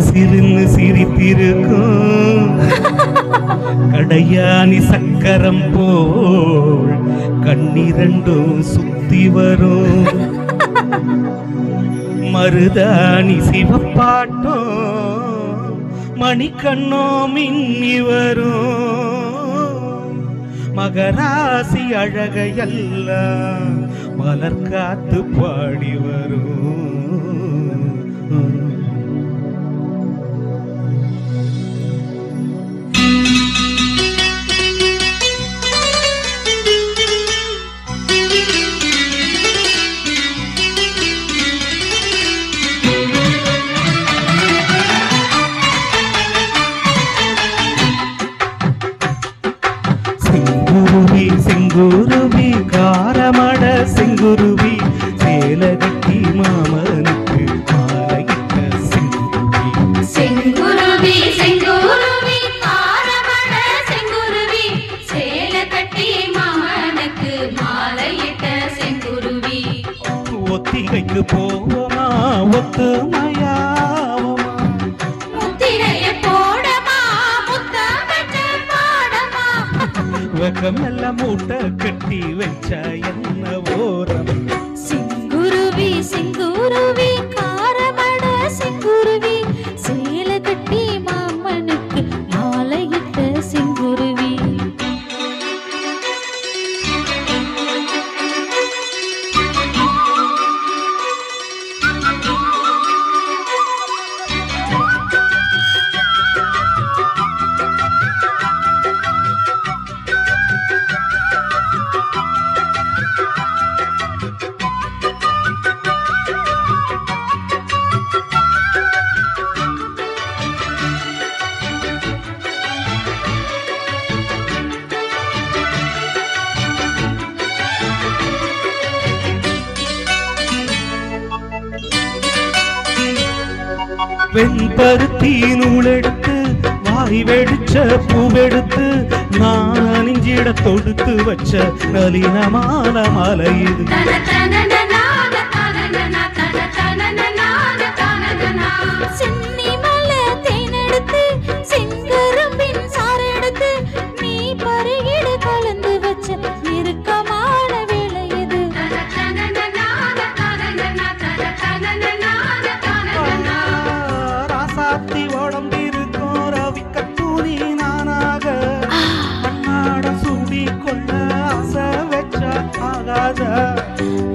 சிரின்னு சிரித்திருக்கும் கடையாணி சக்கரம் போல் கண்ணிரண்டும் சுத்தி வரும் மருதாணி சிவப்பாட்டோ மணிக்கண்ணோ மின்னி வரும் மகராசி அழகையெல்லாம் மலர் காத்து பாடி வரும் செங்குருவி காரமட செங்குருவி சேலகட்டி மாமனுக்கு மாலையிட்ட செங்குருவி செங்குருவி செங்குருவி காரமட செங்குருவி சேலகட்டி மாமனுக்கு மாலையிட்ட செங்குருவி ஒத்திகைக்கு போவோமா ஒத்துமையாவோமா முத்திரைய போடமா முத்தமிட்டு பாடமா வெக்கமெல்லாம் மூட்டை கட்டி வச்சா என்ன ஓரம் செங்குருவி செங்குருவி காரமட செங்குருவி சேலகட்டி மாமனுக்கு மாலையிட்ட செங்குருவி வெண்பருத்தி நூலெடுத்து வாய் வெடிச்ச பூவெடுத்து நான் அணிஞ்சிட தொடுத்து வச்ச நளினமான மலை இது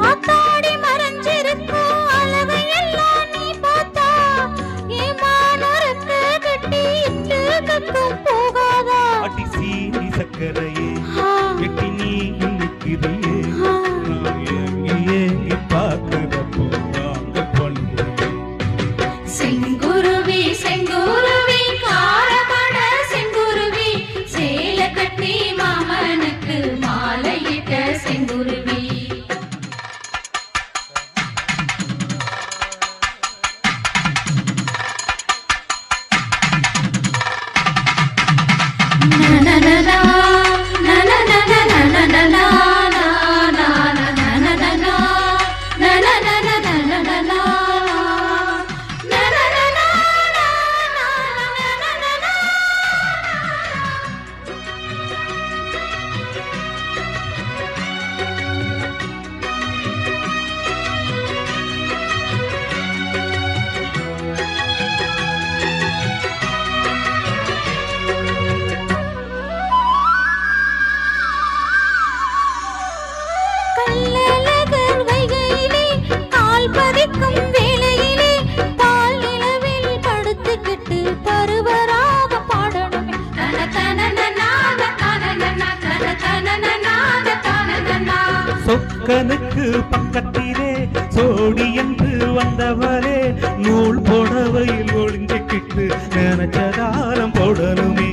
ஆத்தாடி மறைஞ்சிருக்கும் அழகையெல்லாம் நீ பார்த்தா ஏமானோருக்கு கட்டி இட்டு கக்கும் போகாதா அடி சீனி சக்கரையே எட்டி நீ நிற்கிறியே ஏங்கி பார்க்கிறப்போ நாங்க பண்ணு செங்குருவி செங்குருவி காரமட செங்குருவி சேலகட்டி மாமனுக்கு மாலையிட்ட செங்குருவி சொக்கனுக்கு பக்கத்திலே சோடி என்று வந்தவரே நூல் போடவையில் ஒளிஞ்சிக்கிட்டு நினைச்சதாரம் போடணுமே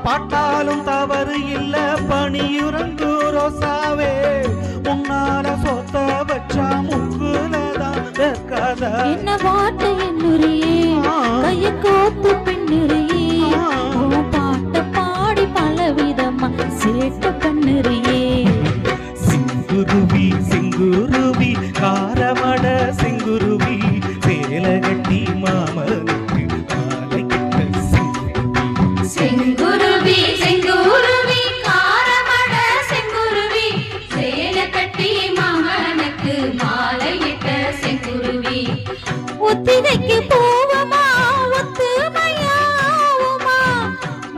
பாட்டாலும் தவறு இல்ல பணியுறங்கு ரோசாவே உன்னால சொத்த வச்சா முக்குலதான் என்ன வார்த்தை கட்டி மாமனுக்கு மாலையிட்ட செங்குருவி. செங்குருவி செங்குருவி காரமட செங்குருவி சேலை கட்டி மாமனுக்கு மாலையிட்ட செங்குருவி. ஒத்திரைக்கு போவமா ஒத்துமையாவுமா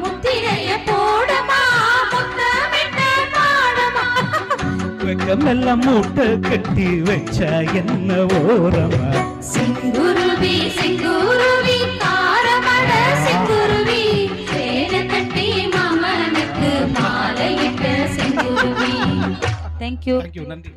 முத்திரைய போடமா முத்தமிட்ட பாடமா. வெக்கமெல்லாம் மூட்டை கட்டி வச்சா என்ன ஓரமா. செங்குருவி செங்குருவி காரமட செங்குருவி சேலை கட்டி மாமனுக்கு மாலையிட்ட செங்குருவி. தேங்க்யூ. தேங்க்யூ, நன்றி.